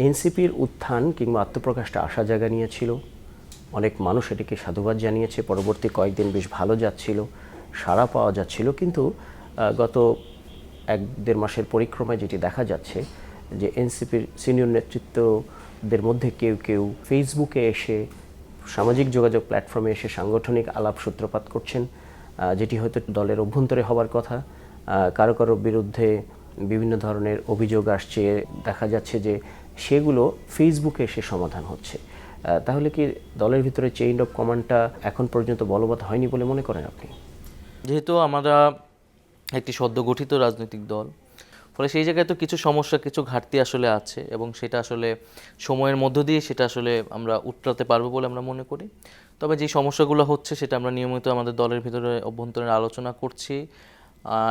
এনসিপির উত্থান কিংবা আত্মপ্রকাশটা আশা জায়গা নিয়েছিল, অনেক মানুষ এটিকে সাধুবাদ জানিয়েছে। পরবর্তী কয়েকদিন বেশ ভালো যাচ্ছিল, সাড়া পাওয়া যাচ্ছিল, কিন্তু গত 1-1.5 মাসের পরিক্রমায় যেটি দেখা যাচ্ছে যে এনসিপির সিনিয়র নেতৃত্বদের মধ্যে কেউ কেউ ফেসবুকে এসে, সামাজিক যোগাযোগ প্ল্যাটফর্মে এসে সাংগঠনিক আলাপ সূত্রপাত করছেন, যেটি হয়তো দলের অভ্যন্তরে হবার কথা। কারো কারো বিরুদ্ধে বিভিন্ন ধরনের অভিযোগ আসছে, দেখা যাচ্ছে যে সেগুলো ফেসবুকে এসে সমাধান হচ্ছে। তাহলে কি দলের ভিতরে চেইন অফ কমান্ডটা এখন পর্যন্ত বলবৎ হয়নি বলে মনে করেন আপনি? যেহেতু আমরা একটি সদ্য গঠিত রাজনৈতিক দল, ফলে সেই জায়গায় তো কিছু সমস্যা, কিছু ঘাটতি আসলে আছে, এবং সেটা আসলে সময়ের মধ্য দিয়ে সেটা আসলে আমরা উতরাতে পারবো বলে আমরা মনে করি। তবে যে সমস্যাগুলো হচ্ছে সেটা আমরা নিয়মিত আমাদের দলের ভিতরে অভ্যন্তরীণ আলোচনা করছি,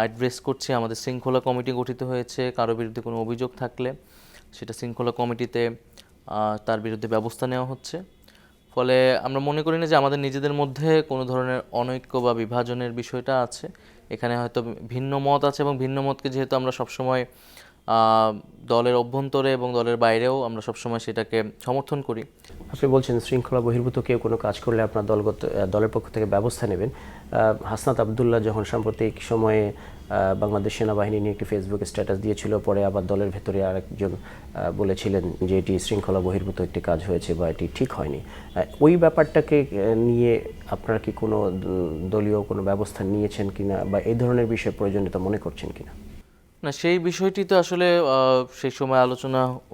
অ্যাড্রেস করছি। আমাদের শৃঙ্খলা কমিটি গঠিত হয়েছে, কারো বিরুদ্ধে কোনো অভিযোগ থাকলে সেটা শৃঙ্খলা কমিটিতে তার বিরুদ্ধে ব্যবস্থা নেওয়া হচ্ছে। ফলে আমরা মনে করি না যে আমাদের নিজেদের মধ্যে কোনো ধরনের অনৈক্য বা বিভাজনের বিষয়টা আছে। এখানে হয়তো ভিন্ন মত আছে, এবং ভিন্ন মতকে যেহেতু আমরা সবসময় দলের অভ্যন্তরে এবং দলের বাইরেও আমরা সবসময় সেটাকে সমর্থন করি। আপনি বলছেন শৃঙ্খলা বহির্ভূত কেউ কোনো কাজ করলে আপনার দলের পক্ষ থেকে ব্যবস্থা নেবেন। হাসনাত আবদুল্লাহ যখন সাম্প্রতিক সময়ে বাংলাদেশ সেনাবাহিনী নিয়ে একটি ফেসবুকে স্ট্যাটাস দিয়েছিল, পরে আবার দলের ভেতরে আরেকজন বলেছিলেন যে এটি শৃঙ্খলা বহির্ভূত একটি কাজ হয়েছে বা এটি ঠিক হয়নি। ওই ব্যাপারটাকে নিয়ে আপনারা কি কোনো দলীয় কোনো ব্যবস্থা নিয়েছেন কিনা, বা এই ধরনের বিষয়ে প্রয়োজনীয়তা মনে করছেন কিনা? না, সেই বিষয়টি তো আসলে সেই সময়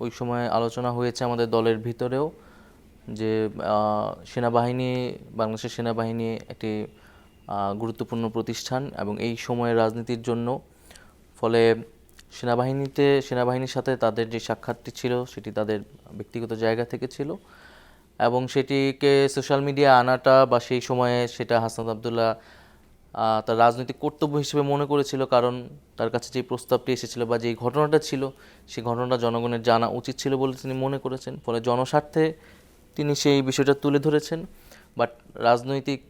ওই সময় আলোচনা হয়েছে আমাদের দলের ভিতরেও, যে বাংলাদেশের সেনাবাহিনী একটি গুরুত্বপূর্ণ প্রতিষ্ঠান এবং এই সময়ের রাজনীতির জন্য। ফলে সেনাবাহিনীর সাথে তাদের যে সাক্ষাৎটি ছিল সেটি তাদের ব্যক্তিগত জায়গা থেকে ছিল, এবং সেটিকে সোশ্যাল মিডিয়া আনাটা বা সেই সময়ে সেটা হাসনাত আবদুল্লাহ তার রাজনৈতিক কর্তব্য হিসেবে মনে করেছিল, কারণ তার কাছে যে প্রস্তাবটি এসেছিল বা যেই ঘটনাটা ছিল সেই ঘটনাটা জনগণের জানা উচিত ছিল বলে তিনি মনে করেছেন। ফলে জনস্বার্থে তিনি সেই বিষয়টা তুলে ধরেছেন, বাট রাজনৈতিক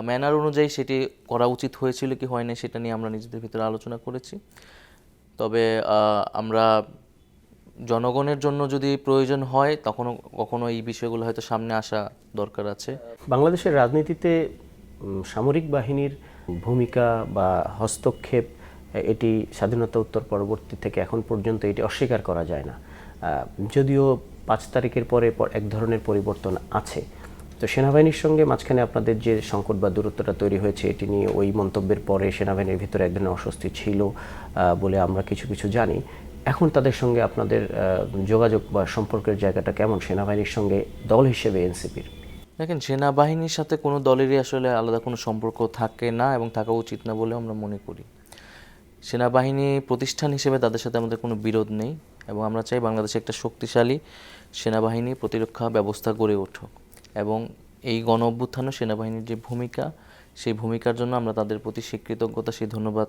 ম্যানার অনুযায়ী সেটি করা উচিত হয়েছিল কি হয়নি সেটা নিয়ে আমরা নিজেদের ভিতরে আলোচনা করেছি। তবে আমরা জনগণের জন্য যদি প্রয়োজন হয় তখনও কখনো এই বিষয়গুলো হয়তো সামনে আসা দরকার আছে। বাংলাদেশের রাজনীতিতে সামরিক বাহিনীর ভূমিকা বা হস্তক্ষেপ, এটি স্বাধীনতা উত্তর পরবর্তী থেকে এখন পর্যন্ত এটি অস্বীকার করা যায় না। যদিও 5 তারিখের পরে এক ধরনের পরিবর্তন আছে, তো সেনাবাহিনীর সঙ্গে মাঝখানে আপনাদের যে সংকট বা দূরত্বটা তৈরি হয়েছে, এটি নিয়ে ওই মন্তব্যের পরে সেনাবাহিনীর ভিতরে এক ধরনের অস্বস্তি ছিল বলে আমরা কিছু কিছু জানি। এখন তাদের সঙ্গে আপনাদের যোগাযোগ বা সম্পর্কের জায়গাটা কেমন সেনাবাহিনীর সঙ্গে দল হিসেবে এনসিপির? দেখেন, সেনাবাহিনীর সাথে কোনো দলেরই আসলে আলাদা কোনো সম্পর্ক থাকে না এবং থাকা উচিত না বলে আমরা মনে করি। সেনাবাহিনী প্রতিষ্ঠান হিসেবে তাদের সাথে আমাদের কোনো বিরোধ নেই, এবং আমরা চাই বাংলাদেশে একটা শক্তিশালী সেনাবাহিনী প্রতিরক্ষা ব্যবস্থা গড়ে উঠুক, এবং এই গণ অভ্যুত্থানে সেনাবাহিনীর যে ভূমিকা, সেই ভূমিকার জন্য আমরা তাদের প্রতি কৃতজ্ঞতা, সেই ধন্যবাদ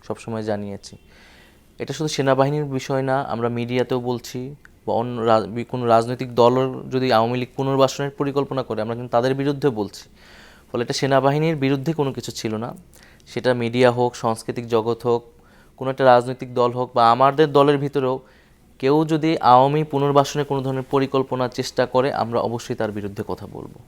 সবসময় জানিয়েছি। এটা শুধু সেনাবাহিনীর বিষয় না, আমরা মিডিয়াতেও বলছি, বা অন্য কোনো রাজনৈতিক দলের যদি আওয়ামী লীগ পুনর্বাসনের পরিকল্পনা করে আমরা কিন্তু তাদের বিরুদ্ধে বলছি। ফলে এটা সেনাবাহিনীর বিরুদ্ধে কোনো কিছু ছিল না, সেটা মিডিয়া হোক, সাংস্কৃতিক জগৎ হোক, কোনো একটা রাজনৈতিক দল হোক, বা আমাদের দলের ভিতরেও কেউ যদি আওয়ামী পুনর্বাসনের কোনো ধরনের পরিকল্পনার চেষ্টা করে আমরা অবশ্যই তার বিরুদ্ধে কথা বলবো।